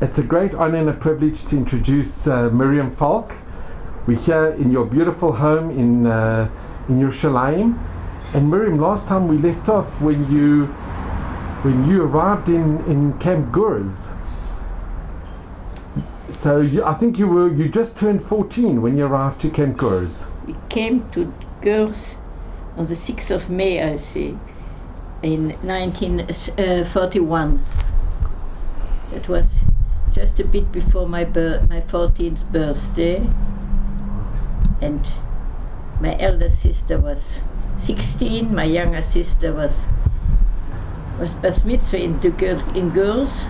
It's a great honor and a privilege to introduce Mirjam Falk. We're here in your beautiful home in Yerushalayim. And Mirjam, last time we left off when you arrived in Camp Gurs. So I think you just turned 14 when you arrived to Camp Gurs. We came to Gurs on the 6th of May, I see, in 1941. That was just a bit before my 14th birthday. And my elder sister was 16, my younger sister was bas mitzvah in Gurs,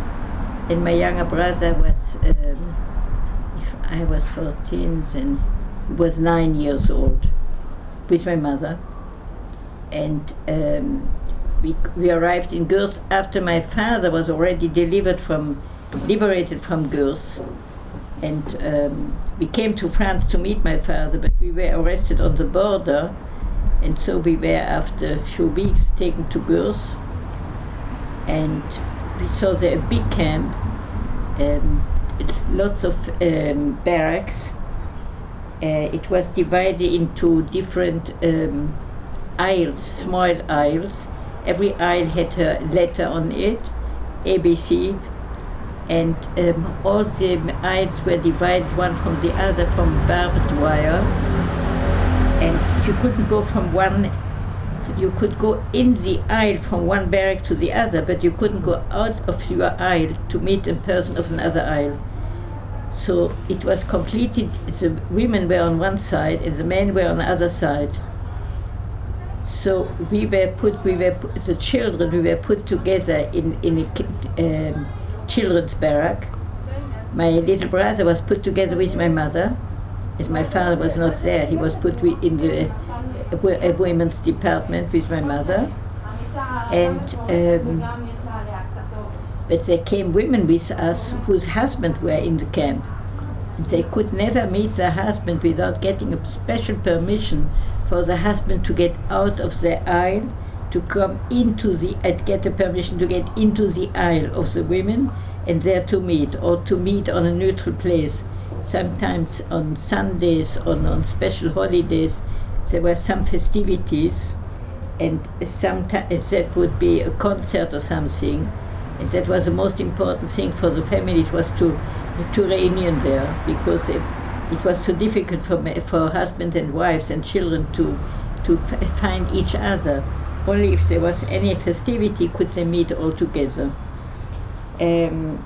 and my younger brother was, if I was 14, then he was 9 years old with my mother. And we arrived in Gurs after my father was already liberated from Gurs. And we came to France to meet my father, but we were arrested on the border, and so we were, after a few weeks, taken to Gurs. And we saw there a big camp, lots of barracks. It was divided into different aisles, small aisles. Every aisle had a letter on it, ABC, and all the aisles were divided one from the other from barbed wire. And you couldn't go from one. You could go in the aisle from one barrack to the other, but you couldn't go out of your aisle to meet a person of another aisle. So it was completed. The women were on one side and the men were on the other side. So the children, we were put together in a children's barrack. My little brother was put together with my mother, as my father was not there. He was put in the women's department with my mother. And but there came women with us whose husbands were in the camp. They could never meet their husband without getting a special permission for the husband to get out of the aisle, to come into get a permission to get into the aisle of the women and there to meet, or to meet on a neutral place. Sometimes on Sundays or on special holidays there were some festivities, and sometimes that would be a concert or something, and that was the most important thing for the families, was to reunion there, because it was so difficult for husbands and wives and children to find each other. Only if there was any festivity could they meet all together. The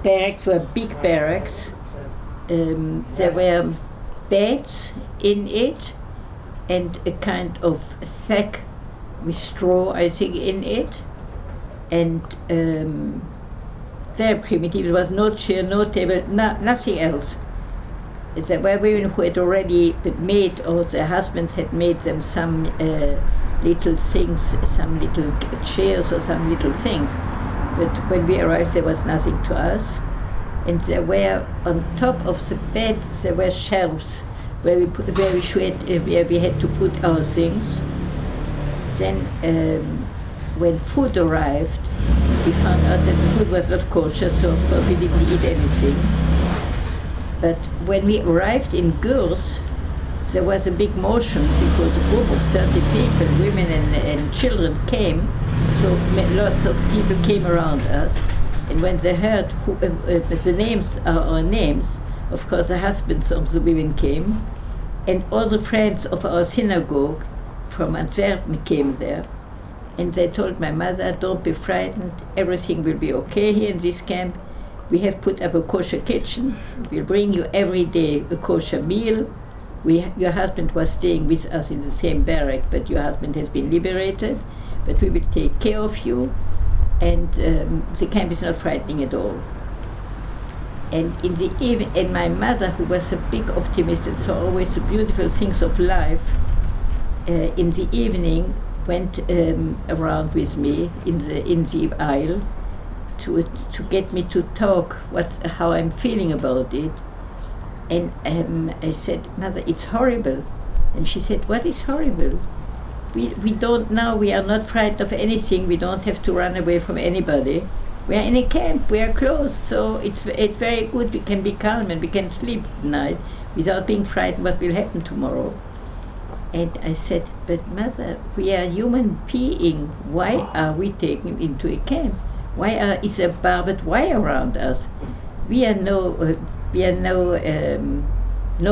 barracks were big barracks. There were beds in it and a kind of sack with straw, I think, in it, and very primitive. There was no chair, no table, nothing else. There were women who had already made, or their husbands had made them some little things, some little chairs or some little things. But when we arrived, there was nothing to us. And there were, on top of the bed, there were shelves where we had to put our things. Then, when food arrived, we found out that the food was not kosher, so of course we didn't eat anything. But when we arrived in Gurs, there was a big motion, because a group of 30 people, women and children, came. So lots of people came around us, and when they heard the names, our names, of course the husbands of the women came, and all the friends of our synagogue from Antwerp came there, and they told my mother, "Don't be frightened, everything will be okay here in this camp. We have put up a kosher kitchen. We'll bring you every day a kosher meal. Your husband was staying with us in the same barrack, but your husband has been liberated. But we will take care of you, and the camp is not frightening at all." And in the evening, and my mother, who was a big optimist and saw always the beautiful things of life, in the evening went around with me in the aisle to get me to talk how I'm feeling about it. And I said, "Mother, it's horrible." And she said, "What is horrible?" We don't now, we are not frightened of anything, we don't have to run away from anybody. We are in a camp, we are closed, so it's very good. We can be calm and we can sleep at night without being frightened what will happen tomorrow. And I said, but mother, we are human beings. Why are we taken into a camp? Why is there barbed wire around us? We are no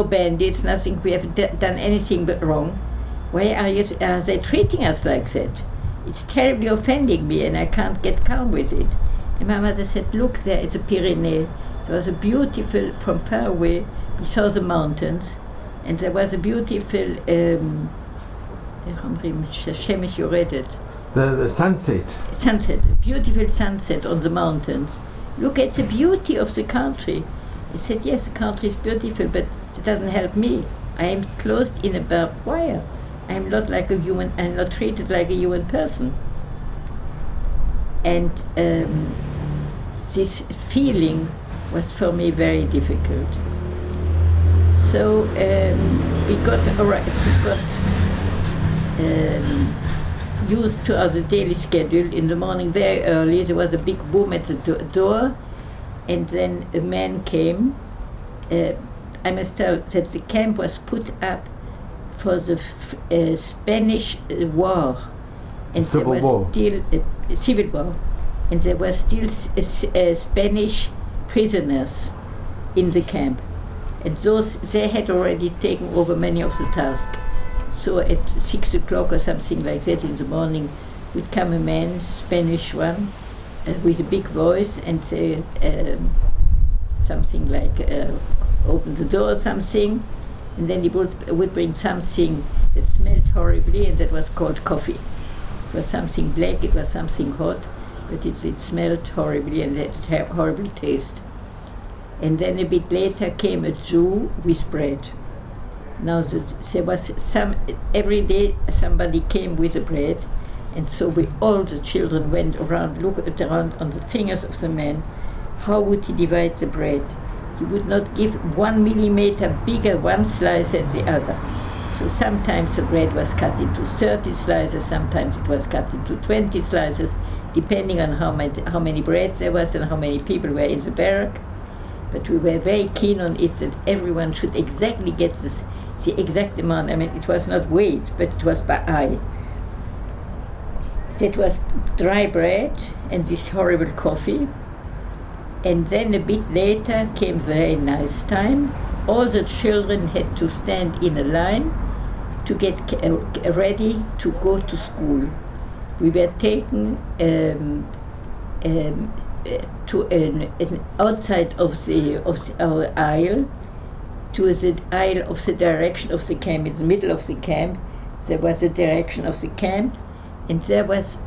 bandits, nothing. We have done anything but wrong. Why are they treating us like that? It's terribly offending me, and I can't get calm with it. And my mother said, look there, it's a Pyrenees. There was a beautiful, from far away, we saw the mountains, and there was a beautiful, Hashem, you read it. The sunset. Sunset, a beautiful sunset on the mountains. Look at the beauty of the country. I said, yes, the country is beautiful, but it doesn't help me. I am closed in a barbed wire. I am not like a human, I'm not treated like a human person. And this feeling was for me very difficult. So we got used to our daily schedule. In the morning, very early, there was a big boom at the door, and then a man came. I must tell that the camp was put up for the Spanish War, and Civil there was War. still Civil War, and there were still Spanish prisoners in the camp, and they had already taken over many of the tasks. So at 6 o'clock or something like that in the morning would come a man, Spanish one, with a big voice and say something like open the door or something, and then he would bring something that smelled horribly, and that was called coffee. It was something black, it was something hot, but it smelled horribly and it had a horrible taste. And then a bit later came a Jew with bread. Now there was every day somebody came with a bread, and so all the children went around, looked around on the fingers of the man. How would he divide the bread? He would not give 1 millimeter bigger one slice than the other. So sometimes the bread was cut into 30 slices, sometimes it was cut into 20 slices, depending on how many breads there was and how many people were in the barrack. But we were very keen on it that everyone should exactly get the exact amount. I mean, it was not weight, but it was by eye. So it was dry bread and this horrible coffee. And then a bit later came very nice time. All the children had to stand in a line to get ready to go to school. We were taken to an outside of our aisle, to the aisle of the direction of the camp. In the middle of the camp, there was the direction of the camp, and there was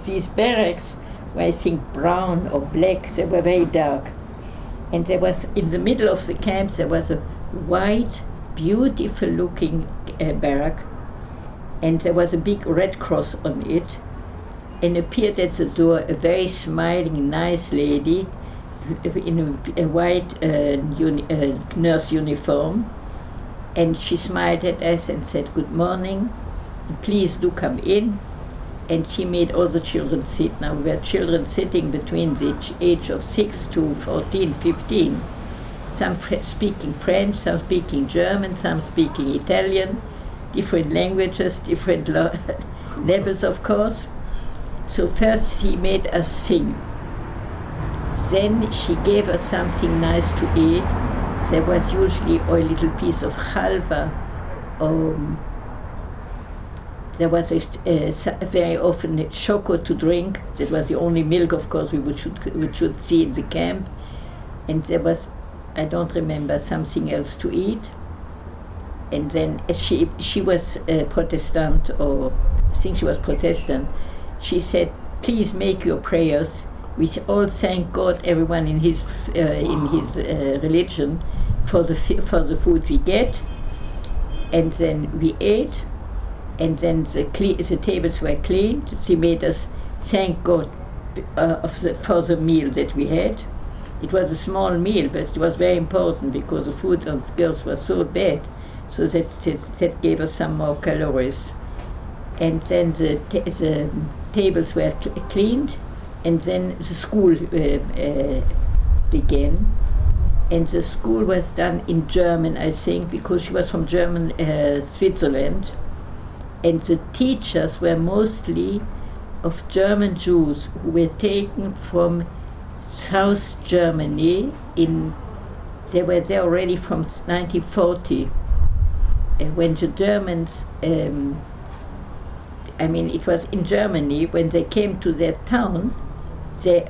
these barracks were, I think, brown or black. They were very dark, and there was in the middle of the camp there was a white, beautiful-looking barrack, and there was a big red cross on it. And appeared at the door a very smiling, nice lady in a white nurse uniform, and she smiled at us and said, "Good morning, please do come in." And she made all the children sit. Now we were children sitting between the age of 6 to 14, 15. Some speaking French, some speaking German, some speaking Italian, different languages, different levels, of course. So first she made us sing. Then she gave us something nice to eat. There was usually a little piece of halva. There was very often choco to drink. That was the only milk, of course, we should see in the camp. And there was, I don't remember, something else to eat. And then she was Protestant, or I think she was Protestant. She said, "Please make your prayers." We all thank God, everyone in his religion, for the food we get, and then we ate, and then the tables were cleaned. She made us thank God for the meal that we had. It was a small meal, but it was very important because the food of girls was so bad, so that gave us some more calories. And then the tables were cleaned, and then the school began. And the school was done in German, I think, because she was from German Switzerland. And the teachers were mostly of German Jews who were taken from South Germany. They were there already from 1940, when the Germans, it was in Germany, when they came to their town, they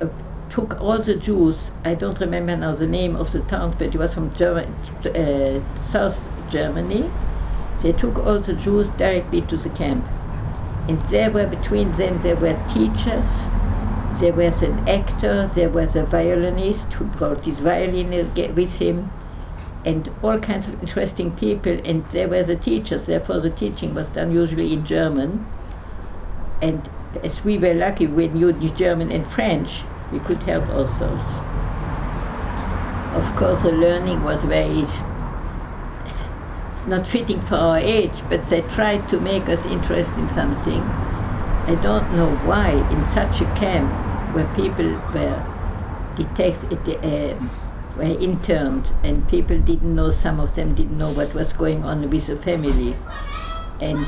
took all the Jews. I don't remember now the name of the town, but it was from South Germany. They took all the Jews directly to the camp. And there were, between them, there were teachers, there was an actor, there was a violinist who brought his violin with him, and all kinds of interesting people, and there were the teachers. Therefore the teaching was done usually in German. And as we were lucky, we knew German and French, we could help ourselves. Of course, the learning was very not fitting for our age, but they tried to make us interested in something. I don't know why in such a camp where people were were interned, and people didn't know, some of them didn't know what was going on with the family. And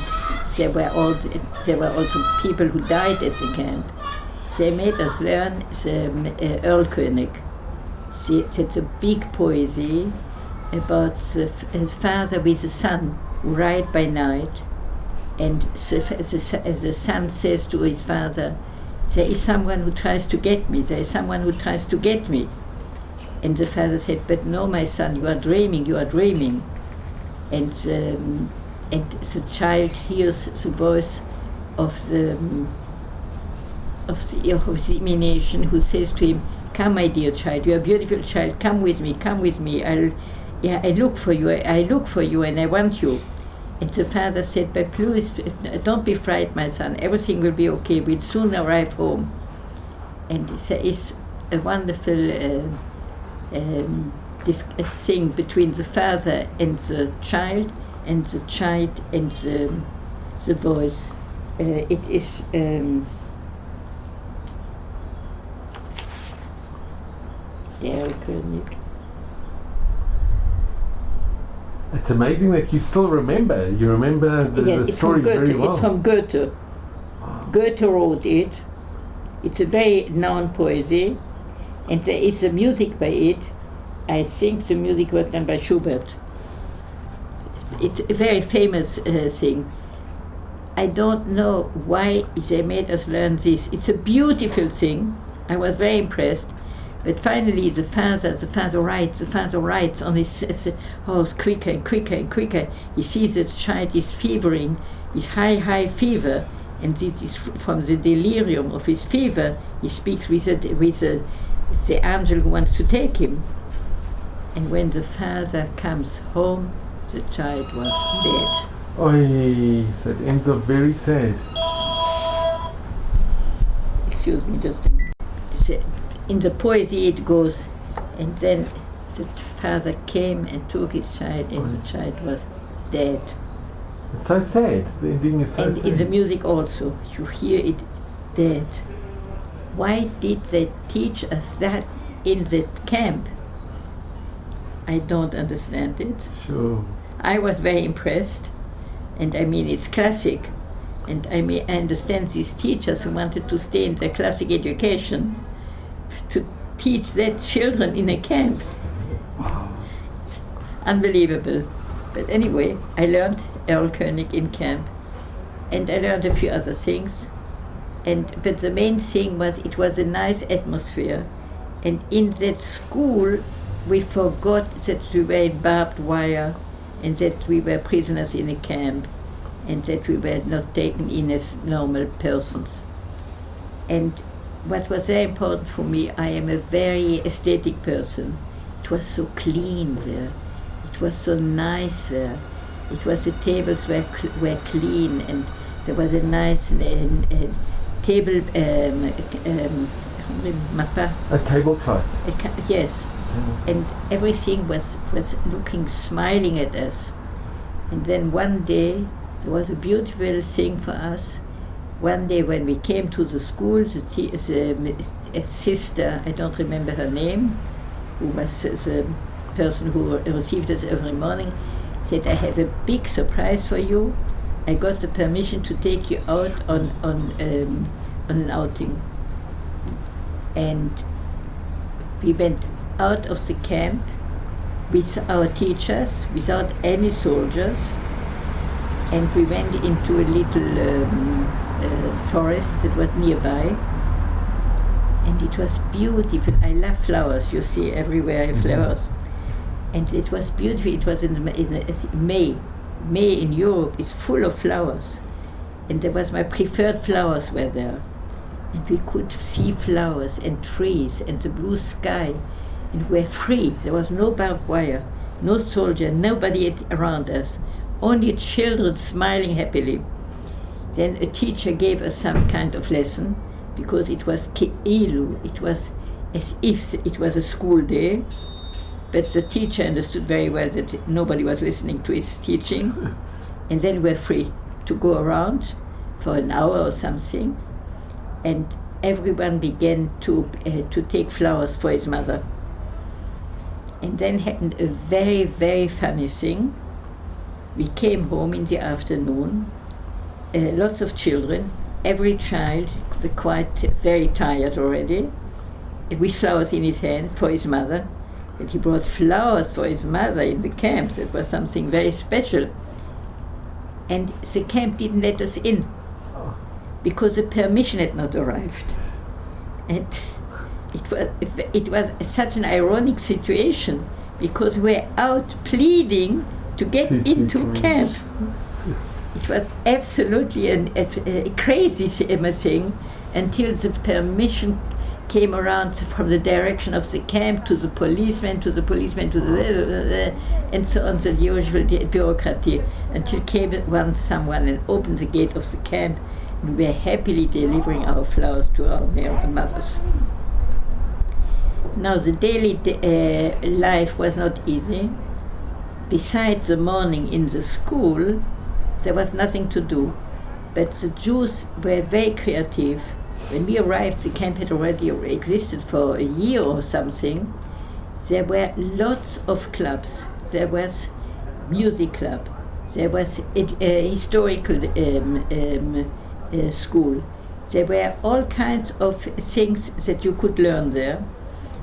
there were also people who died at the camp. They made us learn the Erlkönig. It's a big poesy about the father with the son who ride by night, and the son says to his father, "There is someone who tries to get me, there is someone who tries to get me." And the father said, "But no, my son, you are dreaming, you are dreaming." And the child hears the voice of the imagination who says to him, "Come, my dear child, you are a beautiful child, come with me, come with me. I look for you, and I want you." And the father said, "But please, don't be frightened, my son, everything will be okay, we'll soon arrive home." And there is a wonderful this thing between the father and the child and the voice. It is It's amazing that you still remember. You remember the story very well. It's from Goethe. Goethe wrote it. It's a very known poesy, and there is a music by it. I think the music was done by Schubert. It's a very famous thing. I don't know why they made us learn this. It's a beautiful thing. I was very impressed. But finally the father writes on his horse quicker and quicker and quicker. He sees that the child is fevering, his high fever, and this is from the delirium of his fever. He speaks with the angel who wants to take him. And when the father comes home, the child was dead. Oy, so it ends up very sad. Excuse me, just a minute. In the poesy it goes, and then the father came and took his child, and the child was dead. It's so sad. The ending is so sad. And in the music also, you hear it, dead. Why did they teach us that in the camp? I don't understand it. Sure. I was very impressed, and it's classic, and I understand these teachers who wanted to stay in their classic education to teach their children in a camp. Unbelievable. But anyway, I learned Erlkönig in camp, and I learned a few other things. But the main thing was it was a nice atmosphere, and in that school we forgot that we were in barbed wire, and that we were prisoners in a camp, and that we were not taken in as normal persons. And what was very important for me, I am a very aesthetic person. It was so clean there. It was so nice there. It was, the tables were clean, and there was a nice table, a tablecloth. Yes. And everything was looking, smiling at us. And then one day there was a beautiful thing for us. one day when we came to the school, a sister, I don't remember her name, who was the person who received us every morning, said, I have a big surprise for you. I got the permission to take you out on an outing. And we went out of the camp with our teachers, without any soldiers, and we went into a little forest that was nearby, and it was beautiful. I love flowers, you see, everywhere I have flowers. And it was beautiful. It was in May. May in Europe is full of flowers. And there was my preferred flowers were there. And we could see flowers and trees and the blue sky. And we were free. There was no barbed wire, no soldier, nobody around us. Only children smiling happily. Then a teacher gave us some kind of lesson, because it was Ke'ilu. It was as if it was a school day. But the teacher understood very well that nobody was listening to his teaching. And then we were free to go around for an hour or something. And everyone began to take flowers for his mother. And then happened a very, very funny thing. We came home in the afternoon, lots of children, every child quite very tired already, with flowers in his hand for his mother. And he brought flowers for his mother in the camp. That was something very special. And the camp didn't let us in because the permission had not arrived. And it was such an ironic situation, because we were out pleading to get into camp. It was absolutely a crazy thing, until the permission came around from the direction of the camp to the policeman, to the and so on, the usual bureaucracy, until came someone and opened the gate of the camp, and we were happily delivering our flowers to our mothers. Now the daily life was not easy. Besides the morning in the school, there was nothing to do. But the Jews were very creative. When we arrived, the camp had already existed for a year or something. There were lots of clubs. There was music club. There was a historical school. There were all kinds of things that you could learn there.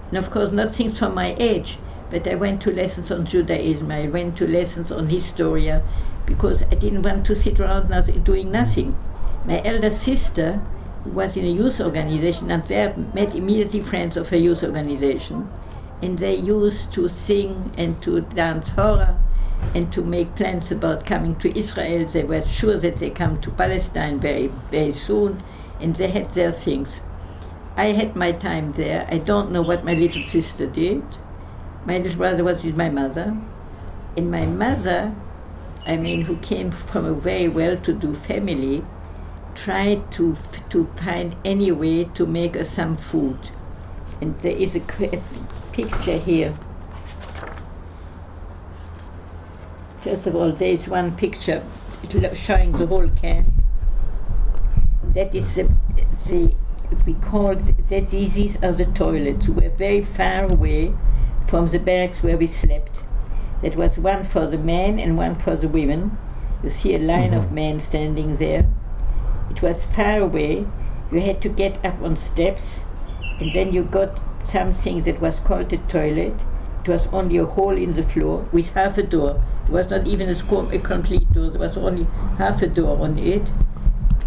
And of course, not things from my age, but I went to lessons on Judaism, I went to lessons on Historia, because I didn't want to sit around doing nothing. My elder sister, who was in a youth organization in Antwerp, met immediately friends of her youth organization. And they used to sing and to dance horror and to make plans about coming to Israel. They were sure that they come to Palestine very, very soon, and they had their things. I had my time there. I don't know what my little sister did. My little brother was with my mother. And my mother, who came from a very well-to-do family, tried to find any way to make us some food. And there is a picture here. First of all, there is one picture showing the whole camp. That is these are the toilets. We were very far away from the barracks where we slept. That was one for the men and one for the women. You see a line of men standing there. It was far away. You had to get up on steps, and then you got something that was called a toilet. It was only a hole in the floor with half a door. It was not even a complete door. There was only half a door on it.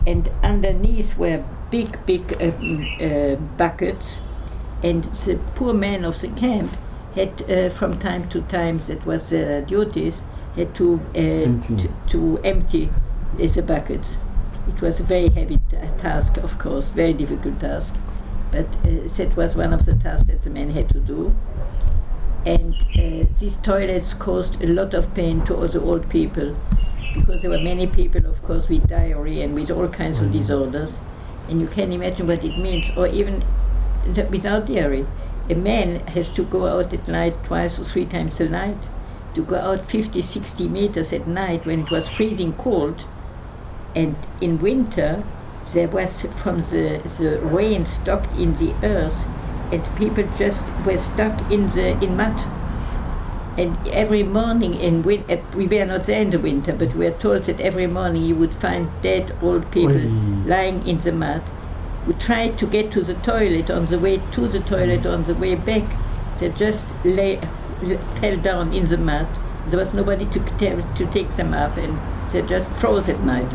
And underneath were big buckets. And the poor men of the camp had, from time to time, that was their duties, had to empty the buckets. It was a very heavy task, of course, very difficult task. But that was one of the tasks that the men had to do. And these toilets caused a lot of pain to all the old people, because there were many people, of course, with diarrhea and with all kinds of disorders. And you can imagine what it means, or even without diarrhea. A man has to go out at night twice or three times a night, to go out 50, 60 meters at night when it was freezing cold. And in winter, there was from the rain stocked in the earth, and people just were stuck in mud. And every morning we were not there in the winter, but we were told that every morning you would find dead old people lying in the mud, who tried to get to the toilet. On the way to the toilet, on the way back, they just fell down in the mud. There was nobody to take them up, and they just froze at night.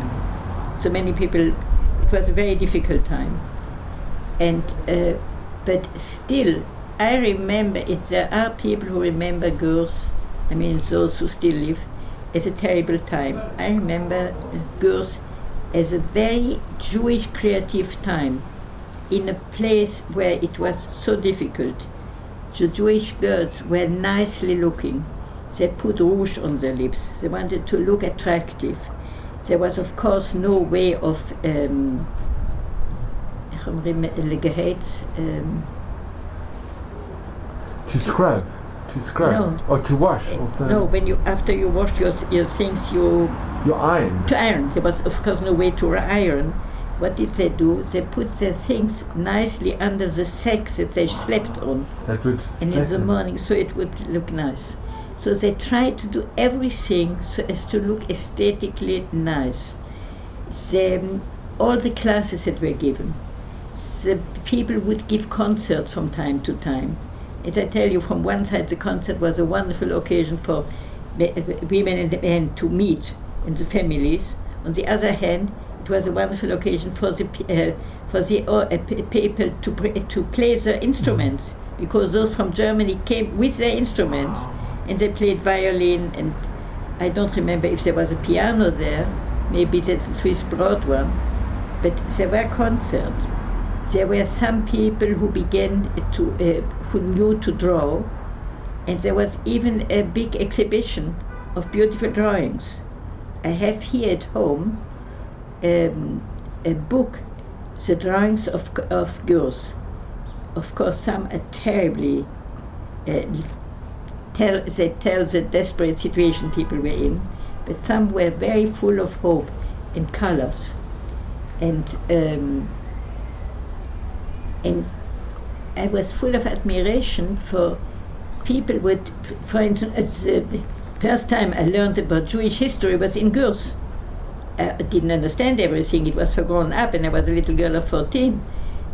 So many people, it was a very difficult time. And but still, I remember it. There are people who remember Gurs, I mean those who still live, as a terrible time. I remember Gurs as a very Jewish creative time, in a place where it was so difficult. The Jewish girls were nicely looking. They put rouge on their lips. They wanted to look attractive. There was, of course, no way of to scrub, no. or to wash also. No, when after you wash your things, you iron. To iron. There was, of course, no way to iron. What did they do? They put their things nicely under the sacks that they slept on, and in the morning, so it would look nice. So they tried to do everything so as to look aesthetically nice. All the classes that were given, the people would give concerts from time to time. As I tell you, from one side the concert was a wonderful occasion for women and men to meet and the families. On the other hand, it was a wonderful occasion for the people to play their instruments, because those from Germany came with their instruments, and they played violin, and I don't remember if there was a piano there, maybe the Swiss brought one, but there were concerts. There were some people who began who knew to draw, and there was even a big exhibition of beautiful drawings. I have here at home a book, the drawings of Gurs. Of course, some are terribly, they tell the desperate situation people were in, but some were very full of hope and colors. And I was full of admiration for people with, for instance, the first time I learned about Jewish history was in Gurs. I didn't understand everything, it was for grown up, and I was a little girl of 14.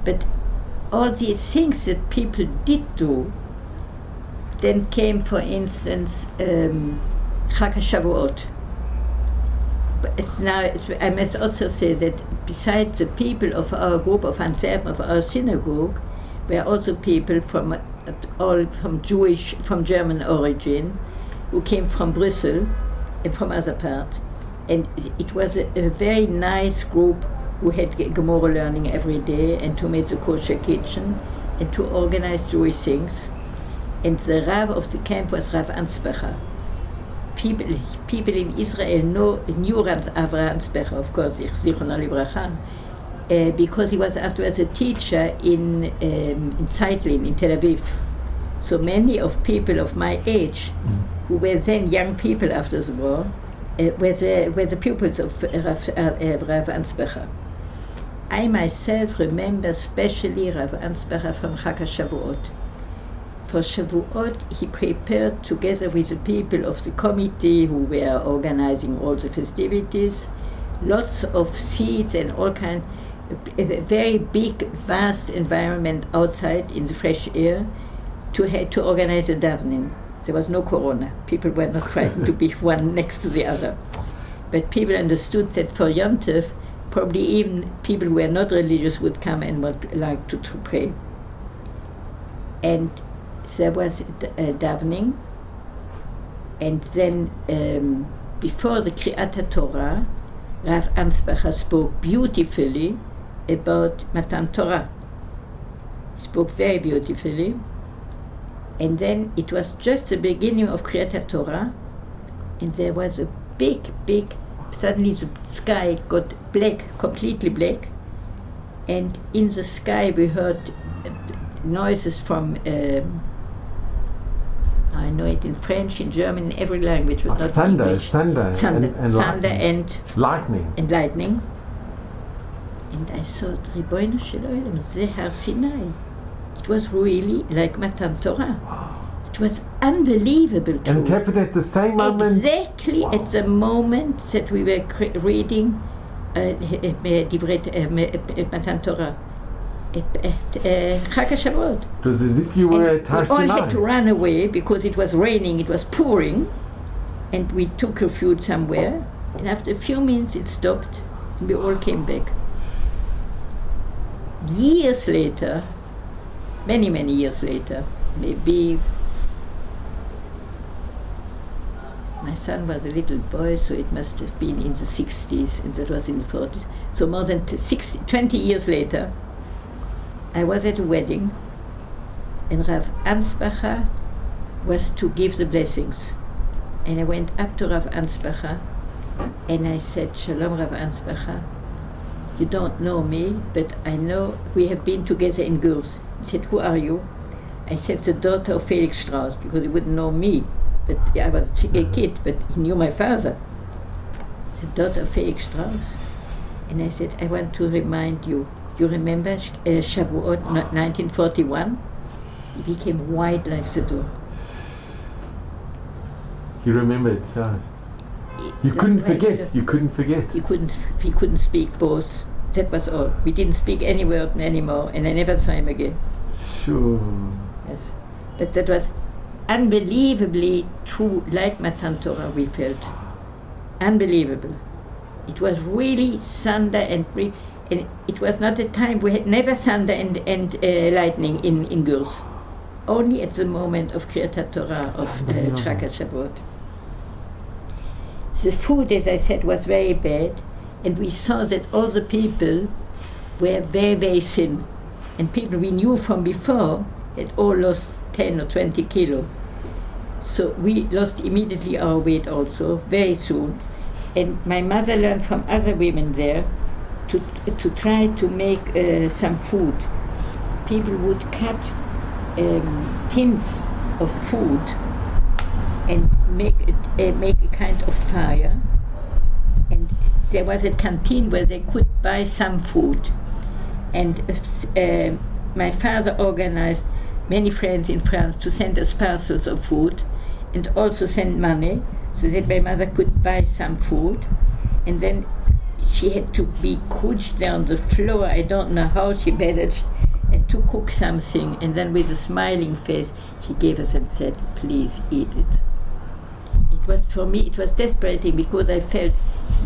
But all these things that people did do, then came, for instance, Chag HaShavuot. But now I must also say that besides the people of our group of Antwerp, of our synagogue, were also people from German origin, who came from Brussels and from other parts. And it was a very nice group who had Gemara learning every day, and to make the kosher kitchen, and to organize Jewish things. And the Rav of the camp was Rav Ansbacher. People in Israel knew Rav Ansbacher, of course, Zichrono Livracha, because he was afterwards a teacher in Zeitlin, in Tel Aviv. So many of people of my age, who were then young people after the war, were the pupils of Rav Ansbacher. I myself remember especially Rav Ansbacher from Chag HaShavuot. For Shavuot, he prepared, together with the people of the committee who were organizing all the festivities, lots of seats and all kind, a very big, vast environment outside in the fresh air to organize a davening. There was no corona. People were not frightened to be one next to the other. But people understood that for Yom Tov, probably even people who were not religious would come and would like to pray. And there was a davening, and then before the Kriyat Torah, Rav Ansbacher spoke beautifully about Matan Torah. He spoke very beautifully. And then it was just the beginning of Kriyat Torah, and there was a big, suddenly the sky got black, completely black, and in the sky we heard noises from, I know it in French, in German, in every language, but not thunder, English. Thunder, and lightning. lightning. And lightning. And I thought, Ribono Shel Olam, Ze Har Sinai. It was really like Matan Torah. It was unbelievable to And it happened at the same moment. Exactly at the moment that we were reading Matan Torah, Chag HaShavuot. It was as if you were at Har We all Sinai. had to run away because it was raining, it was pouring, and we took refuge somewhere. And after a few minutes it stopped, and we all came back. Years later, many, many years later, maybe my son was a little boy, so it must have been in the 60s, and that was in the 40s. So more than 20 years later, I was at a wedding, and Rav Ansbacher was to give the blessings. And I went up to Rav Ansbacher, and I said, Shalom Rav Ansbacher, you don't know me, but I know we have been together in Gurs. He said, who are you? I said, the daughter of Felix Strauss, because he wouldn't know me. But I was a kid, but he knew my father. The daughter of Felix Strauss. And I said, I want to remind you, you remember Shavuot 1941? He became white like the door. You remembered, yeah. You couldn't forget. You couldn't forget. He couldn't speak both. That was all. We didn't speak any word anymore, and I never saw him again. Sure. Yes, but that was unbelievably true, like Matan Torah we felt. Unbelievable. It was really thunder and it was not a time, we had never thunder and lightning in Gurs. Only at the moment of Kriyat HaTorah, of Chag HaShavuot. The food, as I said, was very bad, and we saw that all the people were very, very thin. And people we knew from before had all lost 10 or 20 kilo. So we lost immediately our weight also, very soon. And my mother learned from other women there to try to make some food. People would cut tins of food and make a kind of fire. And there was a canteen where they could buy some food. And my father organized many friends in France to send us parcels of food and also send money so that my mother could buy some food. And then she had to be crouched there on the floor. I don't know how she managed, and to cook something. And then with a smiling face, she gave us and said, please eat it. It was, for me, it was desperate because I felt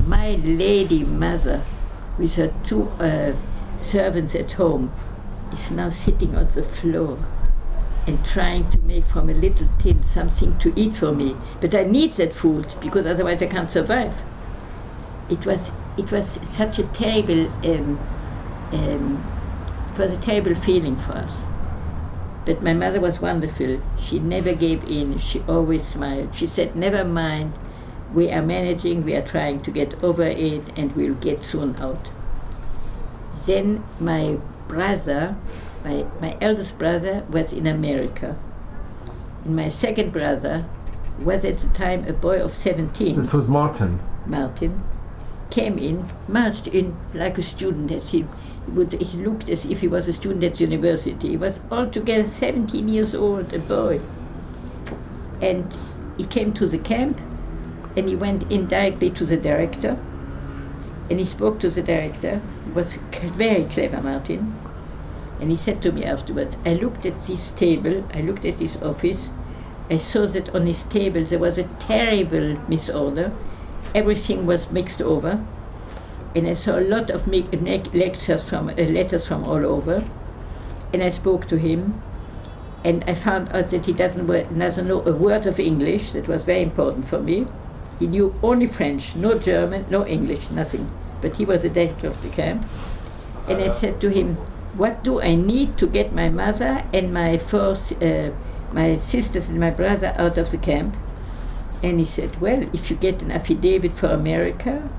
my lady mother with her two servants at home is now sitting on the floor and trying to make from a little tin something to eat for me. But I need that food because otherwise I can't survive. It was such a terrible feeling for us. But my mother was wonderful. She never gave in. She always smiled. She said, never mind, we are managing, we are trying to get over it, and we'll get soon out. Then my brother, my eldest brother, was in America. And my second brother was at the time a boy of 17. This was Martin. Martin came in, marched in like a student. As he looked as if he was a student at university. He was altogether 17 years old, a boy. And he came to the camp, and he went in directly to the director, and he spoke to the director. He was very clever, Martin. And he said to me afterwards, I looked at this table, I looked at his office, I saw that on his table there was a terrible misorder. Everything was mixed over. And I saw a lot of letters from all over. And I spoke to him, and I found out that he doesn't know a word of English. That was very important for me. He knew only French, no German, no English, nothing. But he was the director of the camp. And I said to him, what do I need to get my mother and my sisters and my brother out of the camp? And he said, well, if you get an affidavit for America,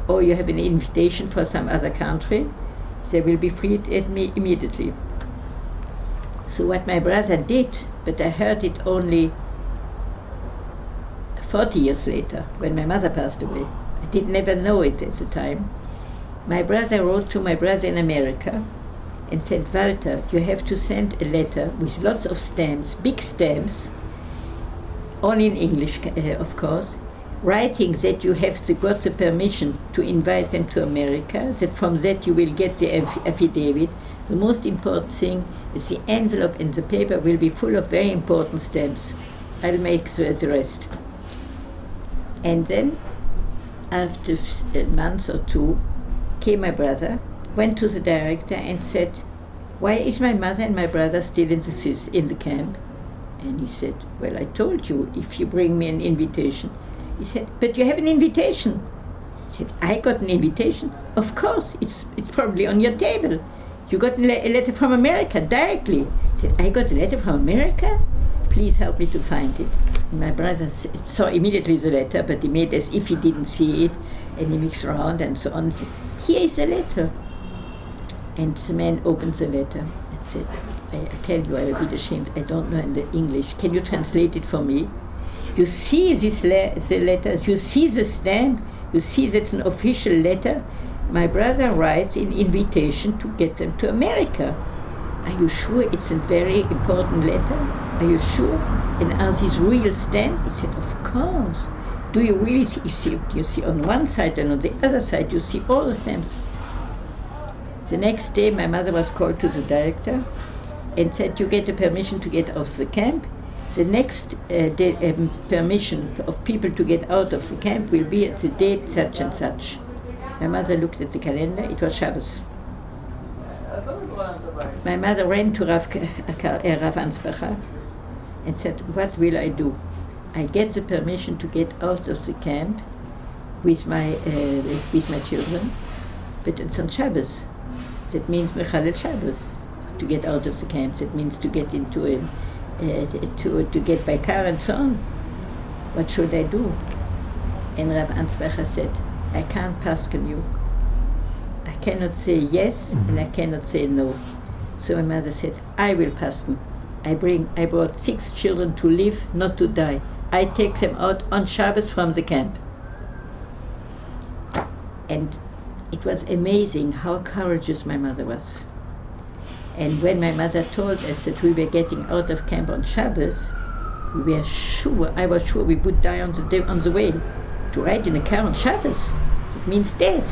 or you have an invitation for some other country, they will be freed immediately. So what my brother did, but I heard it only 40 years later, when my mother passed away. I did never know it at the time. My brother wrote to my brother in America and said, Walter, you have to send a letter with lots of stamps, big stamps, all in English, of course, writing that you have got the permission to invite them to America, that from that you will get the affidavit. The most important thing is the envelope and the paper will be full of very important stamps. I'll make the rest. And then, after a month or two, came my brother, went to the director and said, why is my mother and my brother still in the camp? And he said, well, I told you, if you bring me an invitation. He said, but you have an invitation. He said, I got an invitation? Of course, it's probably on your table. You got a letter from America directly. He said, I got a letter from America? Please help me to find it. And my brother saw immediately the letter, but he made as if he didn't see it, and he mixed around and so on. He said, here is the letter. And the man opened the letter and said, I tell you, I will be ashamed, I don't know in the English. Can you translate it for me? You see the letter, you see the stamp, you see that's an official letter. My brother writes an invitation to get them to America. Are you sure it's a very important letter? Are you sure? And are these real stamps? He said, of course. Do you really see? You see on one side and on the other side, you see all the stamps. The next day, my mother was called to the director and said, you get a permission to get off the camp. The next permission of people to get out of the camp will be at the date such and such. My mother looked at the calendar, it was Shabbos. My mother ran to Rav Ansbacher and said, what will I do? I get the permission to get out of the camp with my children, but it's on Shabbos. That means Mechalel Shabbos. To get out of the camp, that means to get into to get by car and so on. What should I do? And Rav Ansbacher said, I can't pasken you. I cannot say yes and I cannot say no. So my mother said, I will pasken. I brought 6 children to live, not to die. I take them out on Shabbos from the camp. And it was amazing how courageous my mother was. And when my mother told us that we were getting out of camp on Shabbos, we were sure, I was sure we would die on the way. To ride in a car on Shabbos, it means death.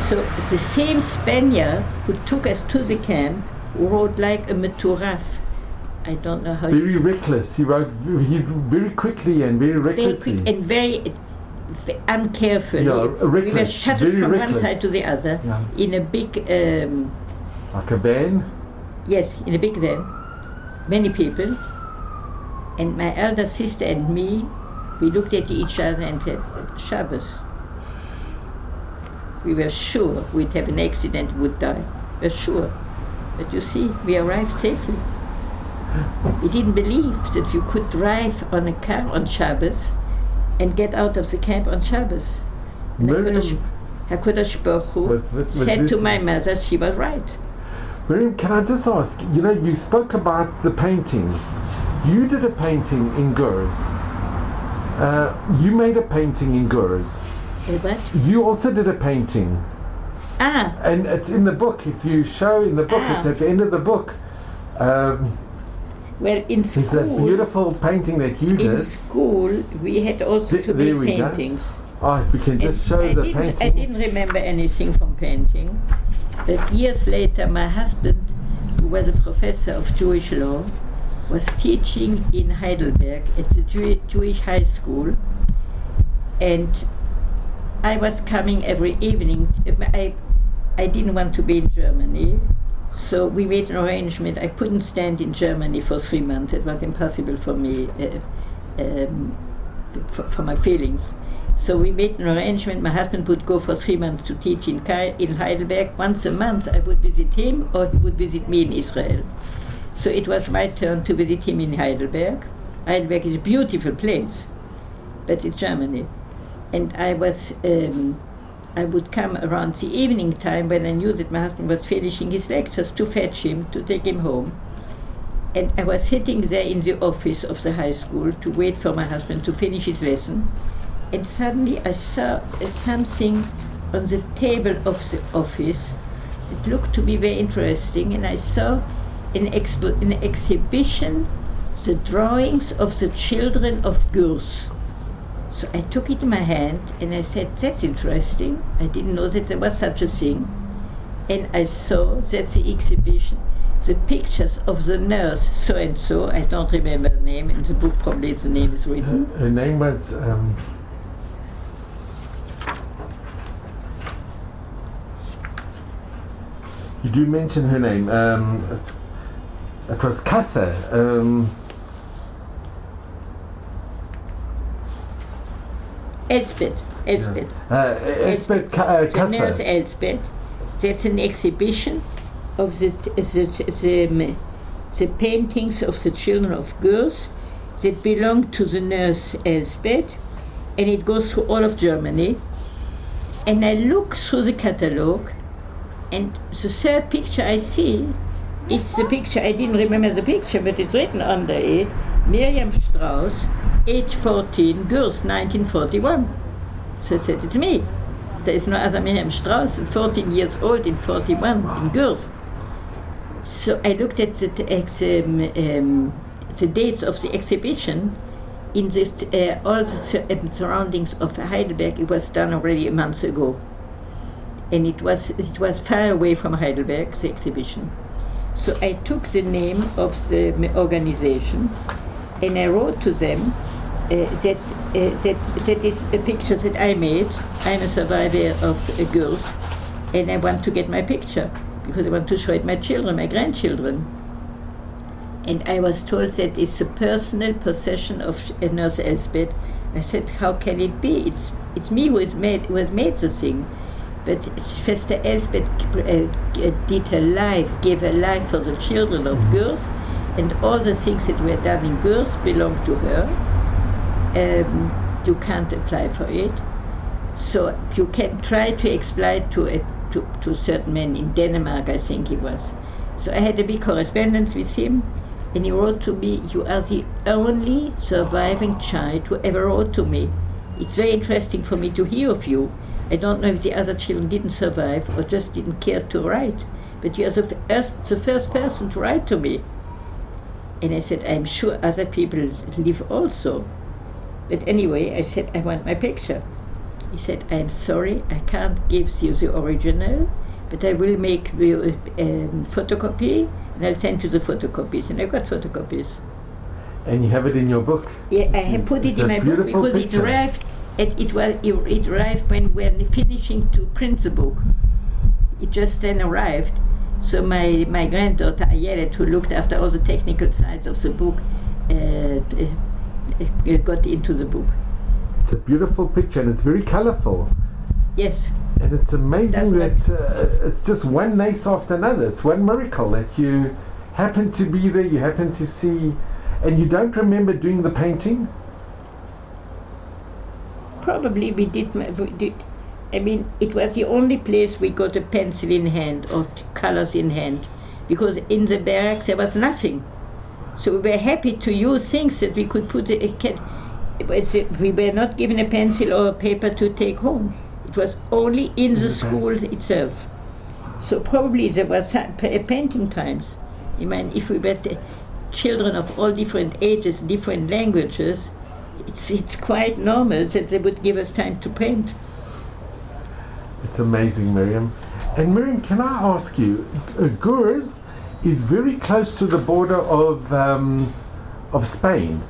So the same Spaniard who took us to the camp rode like a meturaf. I don't know how very reckless. He rode very quickly and very recklessly. Very quick and very uncarefully. Yeah, reckless, we were shuttled from reckless. one side to the other in a big... like a van? Yes, in a big van. Many people. And my elder sister and me, we looked at each other and said, Shabbos. We were sure we'd have an accident, would die. We were sure. But you see, we arrived safely. We didn't believe that you could drive on a car on Shabbos and get out of the camp on Shabbos. And HaKadosh Baruch Hu said to my mother, she was right. Mirjam, can I just ask, you spoke about the paintings. You did a painting in Gurs. You made a painting in Gurs. What? You also did a painting. And it's in the book. If you show in the book, it's at the end of the book. Well, in school... It's a beautiful painting that you did. In school, we had also to make paintings. If we can just show the painting. I didn't remember anything from painting. But years later, my husband, who was a professor of Jewish law, was teaching in Heidelberg at the Jewish high school. And I was coming every evening. I didn't want to be in Germany, so we made an arrangement. I couldn't stand in Germany for 3 months. It was impossible for me, for my feelings. So we made an arrangement. My husband would go for 3 months to teach in Heidelberg. Once a month I would visit him, or he would visit me in Israel. So it was my turn to visit him in Heidelberg. Heidelberg is a beautiful place, but it's Germany. And I would come around the evening time when I knew that my husband was finishing his lectures to fetch him, to take him home. And I was sitting there in the office of the high school to wait for my husband to finish his lesson. And suddenly I saw something on the table of the office that looked to be very interesting, and I saw in an exhibition the drawings of the children of Gurs. So I took it in my hand and I said, that's interesting. I didn't know that there was such a thing. And I saw that the exhibition, the pictures of the nurse so-and-so, I don't remember the name, in the book probably the name is written. Her name was... you do mention her name. It was Kassa. Elspeth. Elspeth The Kassa. nurse Elspeth. That's an exhibition of the paintings of the children of Gurs that belong to the nurse Elspeth, and it goes through all of Germany. And I look through the catalogue, and the third picture I see is the picture, I didn't remember the picture, but it's written under it, Mirjam Strauss, age 14, Gurs, 1941. So I said, it's me. There is no other Mirjam Strauss, 14 years old in 41 in Gurs. So I looked at the dates of the exhibition in all the surroundings of Heidelberg. It was done already a month ago, and it was far away from Heidelberg, the exhibition. So I took the name of the organization, and I wrote to them that is a picture that I made. I'm a survivor of Gurs, and I want to get my picture because I want to show it my children, my grandchildren. And I was told that it's a personal possession of Nurse Elspeth. I said, how can it be? It's me who has made the thing. But Schwester Elspeth did her life, gave her life for the children of Gurs, and all the things that were done in Gurs belong to her. You can't apply for it. So you can try to explain to certain men in Denmark, I think it was. So I had a big correspondence with him, and he wrote to me, you are the only surviving child who ever wrote to me. It's very interesting for me to hear of you. I don't know if the other children didn't survive or just didn't care to write, but you are the first person to write to me. And I said, I'm sure other people live also. But anyway, I said, I want my picture. He said, I'm sorry, I can't give you the original, but I will make you a photocopy, and I'll send you the photocopies. And I got photocopies. And you have it in your book? Yeah, I have put it in my book because it arrived. It arrived when we were finishing to print the book. It just then arrived. So my granddaughter Ayelet, who looked after all the technical sides of the book, got into the book. It's a beautiful picture, and it's very colorful. Yes. And it's amazing that it's just one nace after another. It's one miracle that you happen to be there, you happen to see, and you don't remember doing the painting? Probably we did. I mean, it was the only place we got a pencil in hand or colors in hand, because in the barracks there was nothing. So we were happy to use things that we could put we were not given a pencil or a paper to take home. It was only in the school itself. So probably there was painting times. I mean, if we were children of all different ages, different languages, it's quite normal that they would give us time to paint. It's amazing, Mirjam. And Mirjam, can I ask you, Gurs is very close to the border of Spain.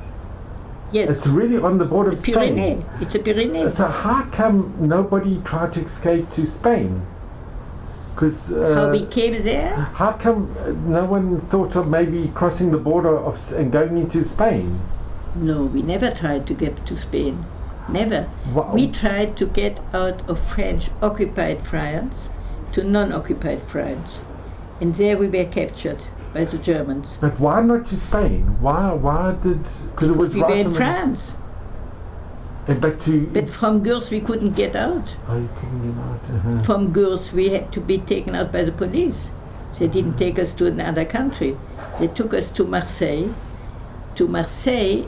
Yes. It's really on the border of Spain. It's a Pyrenees. So how come nobody tried to escape to Spain? Because how we came there? How come no one thought of maybe crossing the border and going into Spain? No, we never tried to get to Spain. Never. Wow. We tried to get out of French occupied France to non-occupied France, and there we were captured by the Germans. But why not to Spain? Why did? Because it was we right were in France. But from Gurs we couldn't get out. Oh, you couldn't get out. Uh-huh. From Gurs we had to be taken out by the police. They didn't take us to another country. They took us to Marseille. To Marseille,